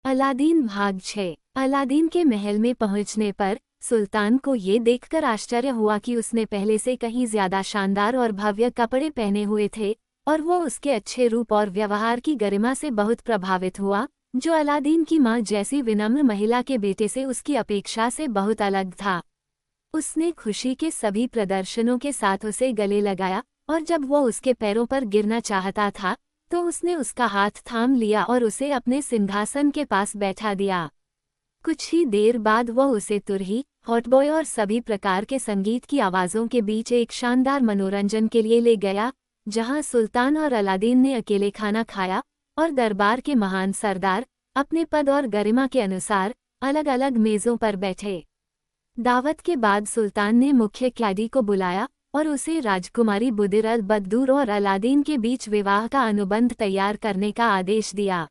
Aladdin भाग 6। Aladdin के महल में पहुंचने पर सुल्तान को ये देखकर आश्चर्य हुआ कि उसने पहले से कहीं ज्यादा शानदार और भव्य कपड़े पहने हुए थे और वो उसके अच्छे रूप और व्यवहार की गरिमा से बहुत प्रभावित हुआ, जो अलादीन की माँ जैसी विनम्र महिला के बेटे से उसकी अपेक्षा से बहुत अलग था। उसने खुशी के सभी प्रदर्शनों के साथ उसे गले लगाया और जब वो उसके पैरों पर गिरना चाहता था तो उसने उसका हाथ थाम लिया और उसे अपने सिंहासन के पास बैठा दिया। कुछ ही देर बाद वह उसे तुरही, हॉटबॉय और सभी प्रकार के संगीत की आवाज़ों के बीच एक शानदार मनोरंजन के लिए ले गया, जहां सुल्तान और अलादीन ने अकेले खाना खाया और दरबार के महान सरदार अपने पद और गरिमा के अनुसार अलग अलग मेज़ों पर बैठे। दावत के बाद सुल्तान ने मुख्य क्यादी को बुलाया और उसे राजकुमारी बुदिर अल बद्दूर और अलादीन के बीच विवाह का अनुबंध तैयार करने का आदेश दिया।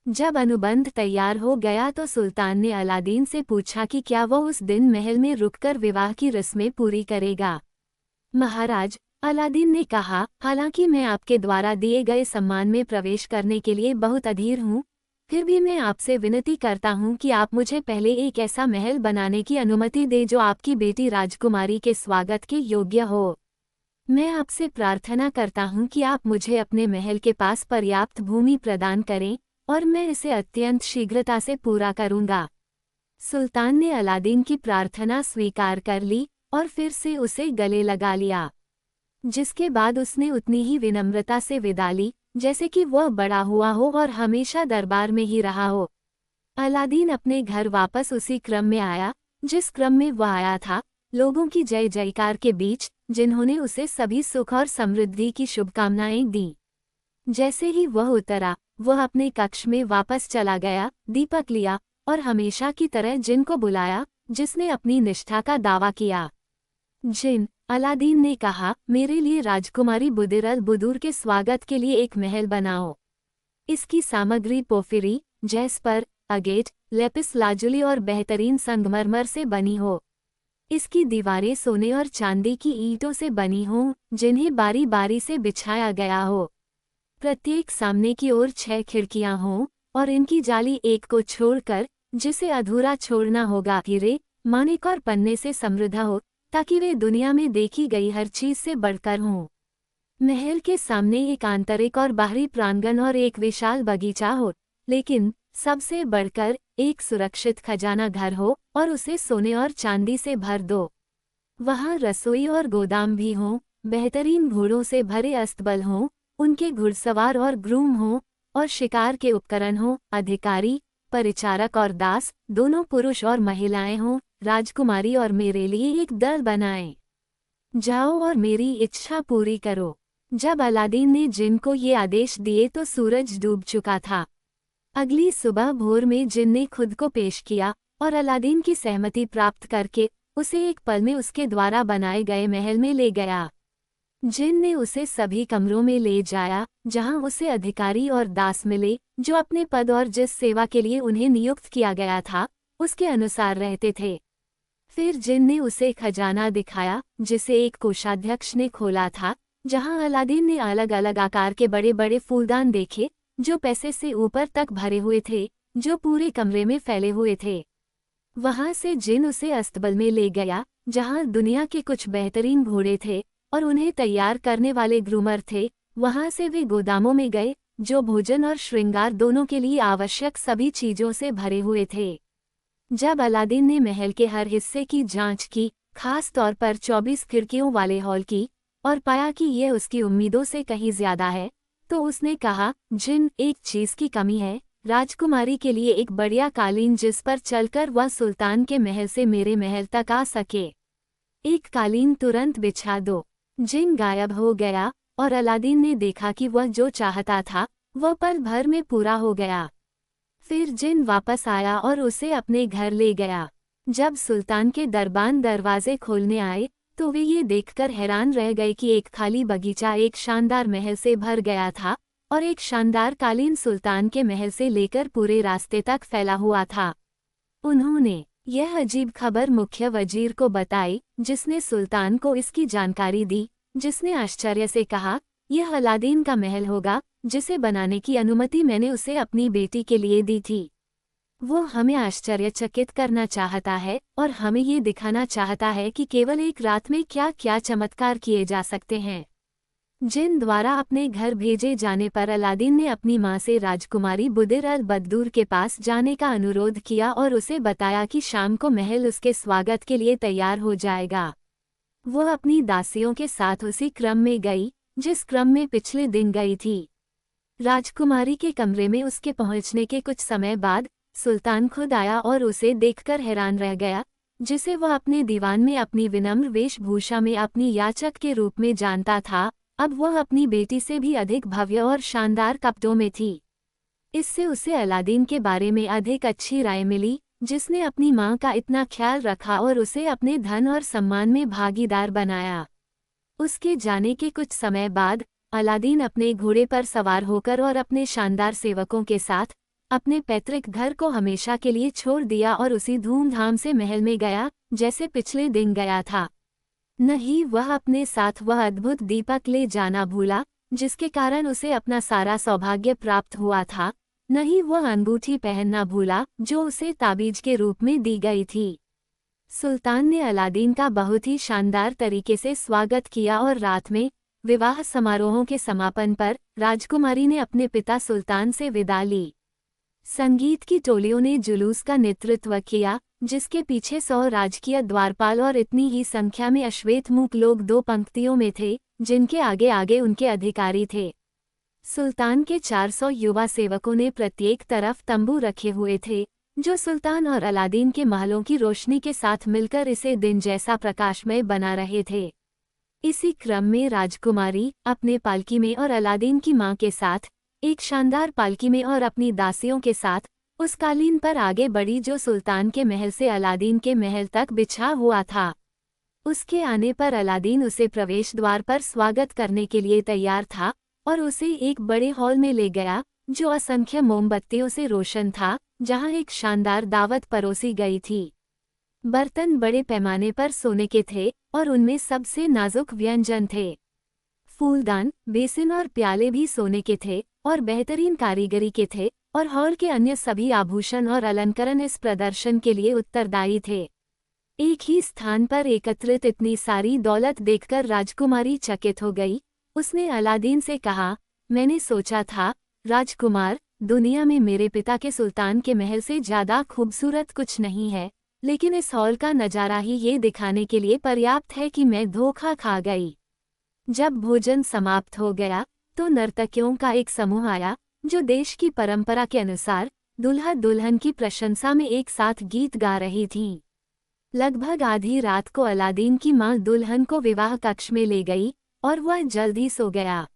जब अनुबंध तैयार हो गया तो सुल्तान ने अलादीन से पूछा कि क्या वह उस दिन महल में रुककर विवाह की रस्में पूरी करेगा। महाराज, अलादीन ने कहा, हालांकि मैं आपके द्वारा दिए गए सम्मान में प्रवेश करने के लिए बहुत अधीर हूँ, फिर भी मैं आपसे विनती करता हूँ कि आप मुझे पहले एक ऐसा महल बनाने की अनुमति दें जो आपकी बेटी राजकुमारी के स्वागत के योग्य हो। मैं आपसे प्रार्थना करता हूँ कि आप मुझे अपने महल के पास पर्याप्त भूमि प्रदान करें और मैं इसे अत्यंत शीघ्रता से पूरा करूँगा। सुल्तान ने अलादीन की प्रार्थना स्वीकार कर ली और फिर से उसे गले लगा लिया, जिसके बाद उसने उतनी ही विनम्रता से विदा ली जैसे कि वह बड़ा हुआ हो और हमेशा दरबार में ही रहा हो। अलादीन अपने घर वापस उसी क्रम में आया जिस क्रम में वह आया था, लोगों की जय जयकार के बीच, जिन्होंने उसे सभी सुख और समृद्धि की शुभकामनाएं दी। जैसे ही वह उतरा, वह अपने कक्ष में वापस चला गया, दीपक लिया और हमेशा की तरह जिन को बुलाया जिसने अपनी निष्ठा का दावा किया। जिन, अलादीन ने कहा, मेरे लिए राजकुमारी बुदिर अल बुदूर के स्वागत के लिए एक महल बनाओ। इसकी सामग्री पोफिरी, जैस्पर, अगेट, लेपिस लाजुली और बेहतरीन संगमरमर से बनी हो। इसकी दीवारें सोने और चांदी की ईंटों से बनी हों, जिन्हें बारी बारी से बिछाया गया हो। प्रत्येक सामने की ओर 6 खिड़कियां हों और इनकी जाली एक को छोड़कर, जिसे अधूरा छोड़ना होगा, हीरे, माणिक और पन्ने से समृद्ध हो, ताकि वे दुनिया में देखी गई हर चीज से बढ़कर हों। महल के सामने एक आंतरिक और बाहरी प्रांगण और एक विशाल बगीचा हो, लेकिन सबसे बढ़कर एक सुरक्षित खजाना घर हो और उसे सोने और चांदी से भर दो। वहाँ रसोई और गोदाम भी हों, बेहतरीन घोड़ों से भरे अस्तबल हों, उनके घुड़सवार और ग्रूम हों और शिकार के उपकरण हों, अधिकारी, परिचारक और दास, दोनों पुरुष और महिलाएं हों, राजकुमारी और मेरे लिए एक दल बनाएं। जाओ और मेरी इच्छा पूरी करो। जब अलादीन ने जिन को ये आदेश दिए तो सूरज डूब चुका था। अगली सुबह भोर में जिन ने खुद को पेश किया और अलादीन की सहमति प्राप्त करके उसे एक पल में उसके द्वारा बनाए गए महल में ले गया। जिन ने उसे सभी कमरों में ले जाया जहां उसे अधिकारी और दास मिले जो अपने पद और जिस सेवा के लिए उन्हें नियुक्त किया गया था उसके अनुसार रहते थे। फिर जिन ने उसे खजाना दिखाया जिसे एक कोषाध्यक्ष ने खोला था, जहां अलादीन ने अलग अलग आकार के बड़े बड़े फूलदान देखे जो पैसे से ऊपर तक भरे हुए थे, जो पूरे कमरे में फैले हुए थे। वहां से जिन उसे अस्तबल में ले गया जहां दुनिया के कुछ बेहतरीन घोड़े थे और उन्हें तैयार करने वाले ग्रूमर थे। वहां से वे गोदामों में गए जो भोजन और श्रृंगार दोनों के लिए आवश्यक सभी चीजों से भरे हुए थे। जब अलादीन ने महल के हर हिस्से की जांच की, खास तौर पर 24 खिड़कियों वाले हॉल की, और पाया कि यह उसकी उम्मीदों से कहीं ज्यादा है, तो उसने कहा, जिन, एक चीज की कमी है, राजकुमारी के लिए एक बढ़िया कालीन जिस पर चलकर वह सुल्तान के महल से मेरे महल तक आ सके। एक कालीन तुरंत बिछा दो। जिन गायब हो गया और अलादीन ने देखा कि वह जो चाहता था वह पल भर में पूरा हो गया। फिर जिन वापस आया और उसे अपने घर ले गया। जब सुल्तान के दरबान दरवाजे खोलने आए तो वे ये देखकर हैरान रह गए कि एक खाली बगीचा एक शानदार महल से भर गया था और एक शानदार कालीन सुल्तान के महल से लेकर पूरे रास्ते तक फैला हुआ था। उन्होंने यह अजीब खबर मुख्य वजीर को बताई, जिसने सुल्तान को इसकी जानकारी दी, जिसने आश्चर्य से कहा, यह अलादीन का महल होगा जिसे बनाने की अनुमति मैंने उसे अपनी बेटी के लिए दी थी। वो हमें आश्चर्यचकित करना चाहता है और हमें ये दिखाना चाहता है कि केवल एक रात में क्या क्या चमत्कार किए जा सकते हैं। जिन द्वारा अपने घर भेजे जाने पर अलादीन ने अपनी मां से राजकुमारी बुदिर अल बद्दूर के पास जाने का अनुरोध किया और उसे बताया कि शाम को महल उसके स्वागत के लिए तैयार हो जाएगा। वह अपनी दासियों के साथ उसी क्रम में गई जिस क्रम में पिछले दिन गई थी। राजकुमारी के कमरे में उसके पहुंचने के कुछ समय बाद सुल्तान खुद आया और उसे देखकर हैरान रह गया, जिसे वह अपने दीवान में अपनी विनम्र वेशभूषा में अपनी याचक के रूप में जानता था। अब वह अपनी बेटी से भी अधिक भव्य और शानदार कपड़ों में थी। इससे उसे अलादीन के बारे में अधिक अच्छी राय मिली, जिसने अपनी मां का इतना ख्याल रखा और उसे अपने धन और सम्मान में भागीदार बनाया। उसके जाने के कुछ समय बाद अलादीन अपने घोड़े पर सवार होकर और अपने शानदार सेवकों के साथ अपने पैतृक घर को हमेशा के लिए छोड़ दिया और उसी धूमधाम से महल में गया जैसे पिछले दिन गया था। न ही वह अपने साथ वह अद्भुत दीपक ले जाना भूला जिसके कारण उसे अपना सारा सौभाग्य प्राप्त हुआ था, न ही वह अंगूठी पहनना भूला जो उसे ताबीज के रूप में दी गई थी। सुल्तान ने अलादीन का बहुत ही शानदार तरीके से स्वागत किया और रात में विवाह समारोहों के समापन पर राजकुमारी ने अपने पिता सुल्तान से विदा ली। संगीत की टोलियों ने जुलूस का नेतृत्व किया, जिसके पीछे 100 राजकीय द्वारपाल और इतनी ही संख्या में अश्वेतमुख लोग 2 पंक्तियों में थे, जिनके आगे आगे उनके अधिकारी थे। सुल्तान के 400 युवा सेवकों ने प्रत्येक तरफ तंबू रखे हुए थे, जो सुल्तान और अलादीन के महलों की रोशनी के साथ मिलकर इसे दिन जैसा प्रकाशमय बना रहे थे। इसी क्रम में राजकुमारी अपने पालकी में और अलादीन की मां के साथ एक शानदार पालकी में और अपनी दासियों के साथ उस कालीन पर आगे बढ़ी जो सुल्तान के महल से अलादीन के महल तक बिछा हुआ था। उसके आने पर अलादीन उसे प्रवेश द्वार पर स्वागत करने के लिए तैयार था और उसे एक बड़े हॉल में ले गया जो असंख्य मोमबत्तियों से रोशन था, जहां एक शानदार दावत परोसी गई थी। बर्तन बड़े पैमाने पर सोने के थे और उनमें सबसे नाजुक व्यंजन थे। फूलदान, बेसिन और प्याले भी सोने के थे और बेहतरीन कारीगरी के थे, और हॉल के अन्य सभी आभूषण और अलंकरण इस प्रदर्शन के लिए उत्तरदायी थे। एक ही स्थान पर एकत्रित इतनी सारी दौलत देखकर राजकुमारी चकित हो गई। उसने अलादीन से कहा, मैंने सोचा था राजकुमार, दुनिया में मेरे पिता के सुल्तान के महल से ज्यादा खूबसूरत कुछ नहीं है, लेकिन इस हॉल का नजारा ही ये दिखाने के लिए पर्याप्त है कि मैं धोखा खा गई। जब भोजन समाप्त हो गया तो नर्तकियों का एक समूह आया जो देश की परंपरा के अनुसार दुल्हा दुल्हन की प्रशंसा में एक साथ गीत गा रही थीं। लगभग आधी रात को अलादीन की मां दुल्हन को विवाह कक्ष में ले गई और वह जल्दी सो गया।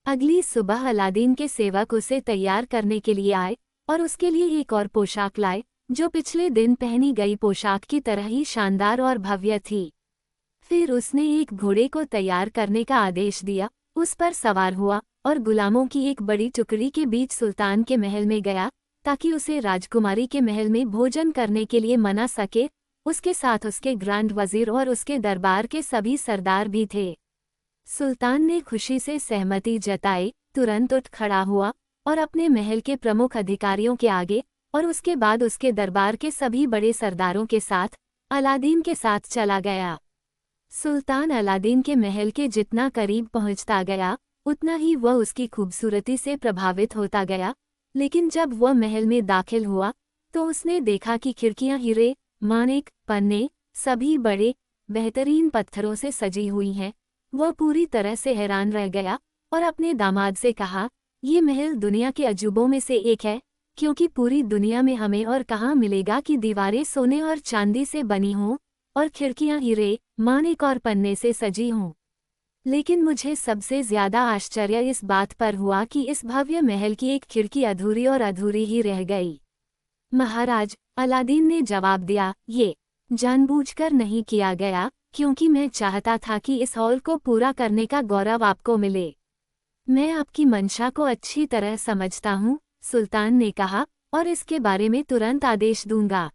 अगली सुबह अलादीन के सेवक उसे तैयार करने के लिए आए और उसके लिए एक और पोशाक लाए जो पिछले दिन पहनी गई पोशाक की तरह ही शानदार और भव्य थी। फिर उसने एक घोड़े को तैयार करने का आदेश दिया, उस पर सवार हुआ और गुलामों की एक बड़ी टुकड़ी के बीच सुल्तान के महल में गया ताकि उसे राजकुमारी के महल में भोजन करने के लिए मना सके। उसके साथ उसके ग्रांड वजीर और उसके दरबार के सभी सरदार भी थे। सुल्तान ने खुशी से सहमति जताई, तुरंत उठ खड़ा हुआ और अपने महल के प्रमुख अधिकारियों के आगे और उसके बाद उसके दरबार के सभी बड़े सरदारों के साथ अलादीन के साथ चला गया। सुल्तान अलादीन के महल के जितना करीब पहुंचता गया उतना ही वह उसकी खूबसूरती से प्रभावित होता गया, लेकिन जब वह महल में दाखिल हुआ तो उसने देखा कि खिड़कियां हीरे, माणिक, पन्ने, सभी बड़े बेहतरीन पत्थरों से सजी हुई हैं। वह पूरी तरह से हैरान रह गया और अपने दामाद से कहा, ये महल दुनिया के अजूबों में से एक है, क्योंकि पूरी दुनिया में हमें और कहाँ मिलेगा कि दीवारें सोने और चांदी से बनी हों और खिड़कियां हीरे, माणिक और पन्ने से सजी हों। लेकिन मुझे सबसे ज्यादा आश्चर्य इस बात पर हुआ कि इस भव्य महल की एक खिड़की अधूरी और अधूरी ही रह गई। महाराज, अलादीन ने जवाब दिया, ये जानबूझकर नहीं किया गया, क्योंकि मैं चाहता था कि इस हॉल को पूरा करने का गौरव आपको मिले। मैं आपकी मंशा को अच्छी तरह समझता हूँ, सुल्तान ने कहा, और इसके बारे में तुरंत आदेश दूंगा।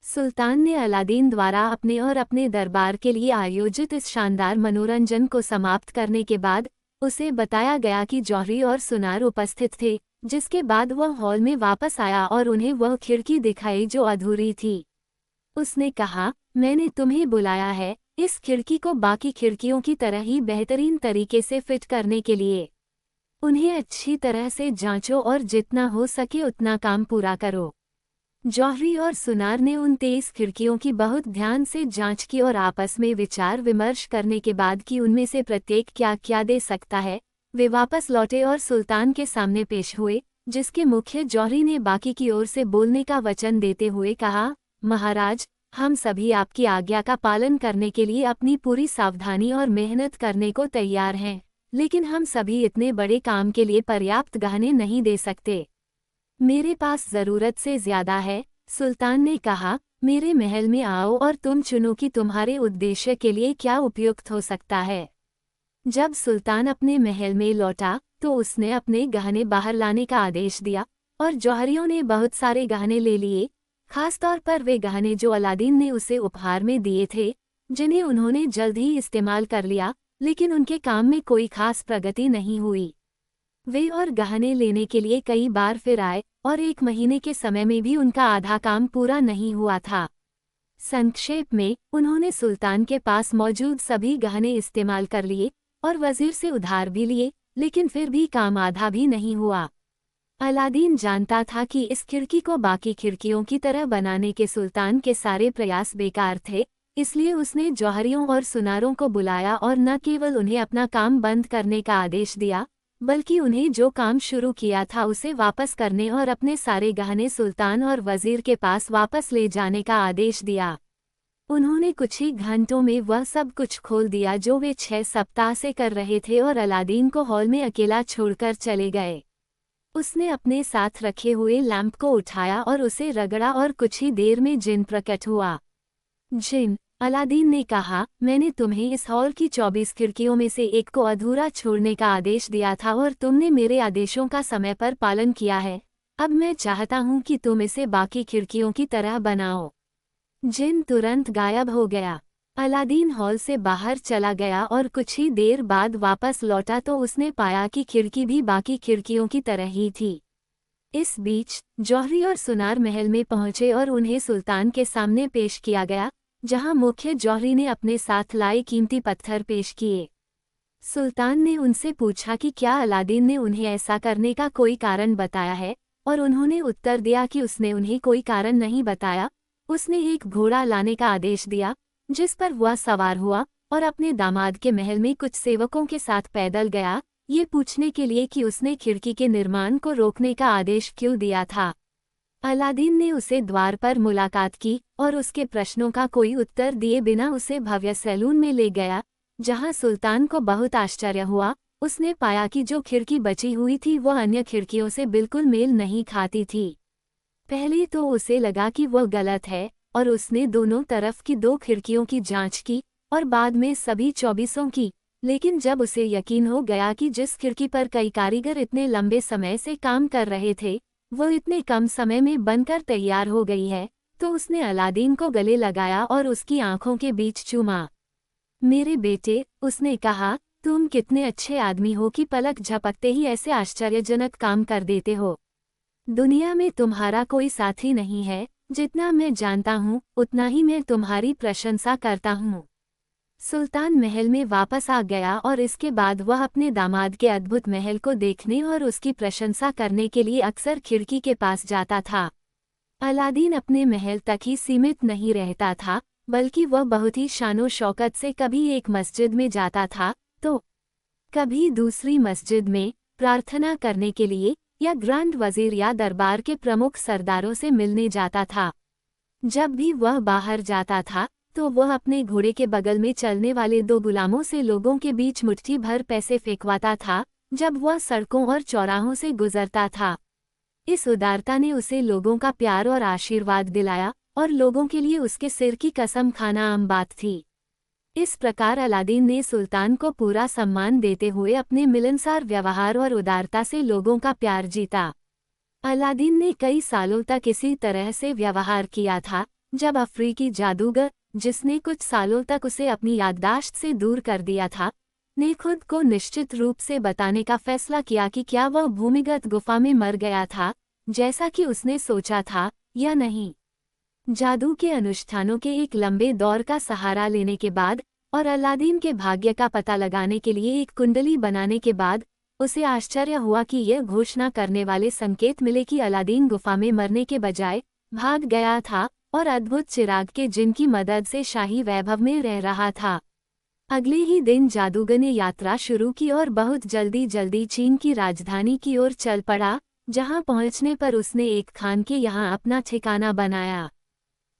सुल्तान ने अलादीन द्वारा अपने और अपने दरबार के लिए आयोजित इस शानदार मनोरंजन को समाप्त करने के बाद उसे बताया गया कि जौहरी और सुनार उपस्थित थे, जिसके बाद वह हॉल में वापस आया और उन्हें वह खिड़की दिखाई जो अधूरी थी। उसने कहा, मैंने तुम्हें बुलाया है इस खिड़की को बाकी खिड़कियों की तरह ही बेहतरीन तरीके से फिट करने के लिए। उन्हें अच्छी तरह से जांचो और जितना हो सके उतना काम पूरा करो। जौहरी और सुनार ने उन 23 खिड़कियों की बहुत ध्यान से जांच की और आपस में विचार विमर्श करने के बाद कि उनमें से प्रत्येक क्या क्या दे सकता है, वे वापस लौटे और सुल्तान के सामने पेश हुए, जिसके मुख्य जौहरी ने बाकी की ओर से बोलने का वचन देते हुए कहा, महाराज, हम सभी आपकी आज्ञा का पालन करने के लिए अपनी पूरी सावधानी और मेहनत करने को तैयार हैं, लेकिन हम सभी इतने बड़े काम के लिए पर्याप्त गहने नहीं दे सकते। मेरे पास ज़रूरत से ज़्यादा है। सुल्तान ने कहा, मेरे महल में आओ और तुम चुनो कि तुम्हारे उद्देश्य के लिए क्या उपयुक्त हो सकता है। जब सुल्तान अपने महल में लौटा तो उसने अपने गहने बाहर लाने का आदेश दिया और जौहरियों ने बहुत सारे गहने ले लिए, खासतौर पर वे गहने जो अलादीन ने उसे उपहार में दिए थे, जिन्हें उन्होंने जल्द ही इस्तेमाल कर लिया, लेकिन उनके काम में कोई खास प्रगति नहीं हुई। वे और गहने लेने के लिए कई बार फिर आए और 1 महीने के समय में भी उनका आधा काम पूरा नहीं हुआ था। संक्षेप में, उन्होंने सुल्तान के पास मौजूद सभी गहने इस्तेमाल कर लिए और वजीर से उधार भी लिए, लेकिन फिर भी काम आधा भी नहीं हुआ। अलादीन जानता था कि इस खिड़की को बाकी खिड़कियों की तरह बनाने के सुल्तान के सारे प्रयास बेकार थे, इसलिए उसने जौहरियों और सुनारों को बुलाया और न केवल उन्हें अपना काम बंद करने का आदेश दिया, बल्कि उन्हें जो काम शुरू किया था उसे वापस करने और अपने सारे गहने सुल्तान और वजीर के पास वापस ले जाने का आदेश दिया। उन्होंने कुछ ही घंटों में वह सब कुछ खोल दिया जो वे 6 सप्ताह से कर रहे थे और अलादीन को हॉल में अकेला छोड़कर चले गए। उसने अपने साथ रखे हुए लैंप को उठाया और उसे रगड़ा और कुछ ही देर में जिन प्रकट हुआ। जिन, अलादीन ने कहा, मैंने तुम्हें इस हॉल की 24 खिड़कियों में से एक को अधूरा छोड़ने का आदेश दिया था और तुमने मेरे आदेशों का समय पर पालन किया है। अब मैं चाहता हूं कि तुम इसे बाकी खिड़कियों की तरह बनाओ। जिन तुरंत गायब हो गया। अलादीन हॉल से बाहर चला गया और कुछ ही देर बाद वापस लौटा तो उसने पाया कि खिड़की भी बाकी खिड़कियों की तरह ही थी। इस बीच जौहरी और सुनार महल में पहुंचे और उन्हें सुल्तान के सामने पेश किया गया, जहां मुख्य जौहरी ने अपने साथ लाए कीमती पत्थर पेश किए। सुल्तान ने उनसे पूछा कि क्या अलादीन ने उन्हें ऐसा करने का कोई कारण बताया है, और उन्होंने उत्तर दिया कि उसने उन्हें कोई कारण नहीं बताया। उसने एक घोड़ा लाने का आदेश दिया, जिस पर वह सवार हुआ और अपने दामाद के महल में कुछ सेवकों के साथ पैदल गया, ये पूछने के लिए कि उसने खिड़की के निर्माण को रोकने का आदेश क्यों दिया था। अलादीन ने उसे द्वार पर मुलाकात की और उसके प्रश्नों का कोई उत्तर दिए बिना उसे भव्य सैलून में ले गया, जहां सुल्तान को बहुत आश्चर्य हुआ। उसने पाया कि जो खिड़की बची हुई थी वह अन्य खिड़कियों से बिल्कुल मेल नहीं खाती थी। पहले तो उसे लगा कि वह गलत है और उसने दोनों तरफ की 2 खिड़कियों की जांच की और बाद में सभी 24 की, लेकिन जब उसे यकीन हो गया कि जिस खिड़की पर कई कारीगर इतने लंबे समय से काम कर रहे थे वो इतने कम समय में बनकर तैयार हो गई है, तो उसने अलादीन को गले लगाया और उसकी आंखों के बीच चूमा। मेरे बेटे, उसने कहा, तुम कितने अच्छे आदमी हो कि पलक झपकते ही ऐसे आश्चर्यजनक काम कर देते हो। दुनिया में तुम्हारा कोई साथी नहीं है। जितना मैं जानता हूँ उतना ही मैं तुम्हारी प्रशंसा करता हूँ। सुल्तान महल में वापस आ गया और इसके बाद वह अपने दामाद के अद्भुत महल को देखने और उसकी प्रशंसा करने के लिए अक्सर खिड़की के पास जाता था। अलादीन अपने महल तक ही सीमित नहीं रहता था, बल्कि वह बहुत ही शानो शौकत से कभी एक मस्जिद में जाता था तो कभी दूसरी मस्जिद में प्रार्थना करने के लिए, या ग्रैंड वजीर या दरबार के प्रमुख सरदारों से मिलने जाता था। जब भी वह बाहर जाता था तो वह अपने घोड़े के बगल में चलने वाले 2 गुलामों से लोगों के बीच मुट्ठी भर पैसे फेंकवाता था जब वह सड़कों और चौराहों से गुजरता था। इस उदारता ने उसे लोगों का प्यार और आशीर्वाद दिलाया और लोगों के लिए उसके सिर की कसम खाना आम बात थी। इस प्रकार अलादीन ने सुल्तान को पूरा सम्मान देते हुए अपने मिलनसार व्यवहार और उदारता से लोगों का प्यार जीता। अलादीन ने कई सालों तक इसी तरह से व्यवहार किया था, जब अफ्रीकी जादूगर, जिसने कुछ सालों तक उसे अपनी याददाश्त से दूर कर दिया था, ने खुद को निश्चित रूप से बताने का फैसला किया कि क्या वह भूमिगत गुफा में मर गया था, जैसा कि उसने सोचा था, या नहीं। जादू के अनुष्ठानों के एक लंबे दौर का सहारा लेने के बाद और अलादीन के भाग्य का पता लगाने के लिए एक कुंडली बनाने के बाद उसे आश्चर्य हुआ कि यह घोषणा करने वाले संकेत मिले कि अलादीन गुफा में मरने के बजाय भाग गया था और अद्भुत चिराग के जिनकी मदद से शाही वैभव में रह रहा था। अगले ही दिन जादूगर ने यात्रा शुरू की और बहुत जल्दी चीन की राजधानी की ओर चल पड़ा, जहां पहुंचने पर उसने एक खान के यहाँ अपना ठिकाना बनाया।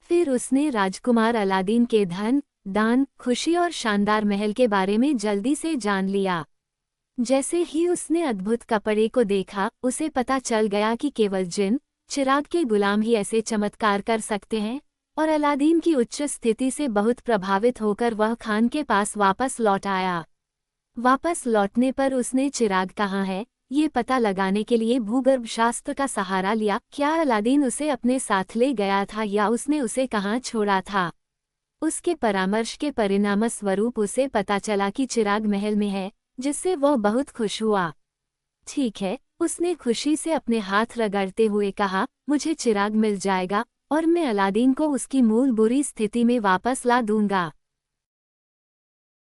फिर उसने राजकुमार अलादीन के धन, दान, खुशी और शानदार महल के बारे में जल्दी से जान लिया। जैसे ही उसने अद्भुत कपड़े को देखा, उसे पता चल गया कि केवल जिन चिराग के गुलाम ही ऐसे चमत्कार कर सकते हैं, और अलादीन की उच्च स्थिति से बहुत प्रभावित होकर वह खान के पास वापस लौट आया। वापस लौटने पर उसने चिराग कहाँ है, ये पता लगाने के लिए भूगर्भ शास्त्र का सहारा लिया। क्या अलादीन उसे अपने साथ ले गया था या उसने उसे कहाँ छोड़ा था? उसके परामर्श के परिणामस्वरूप उसे पता चला कि चिराग महल में है, जिससे वह बहुत खुश हुआ। ठीक है, उसने खुशी से अपने हाथ रगड़ते हुए कहा, मुझे चिराग मिल जाएगा और मैं अलादीन को उसकी मूल बुरी स्थिति में वापस ला दूंगा।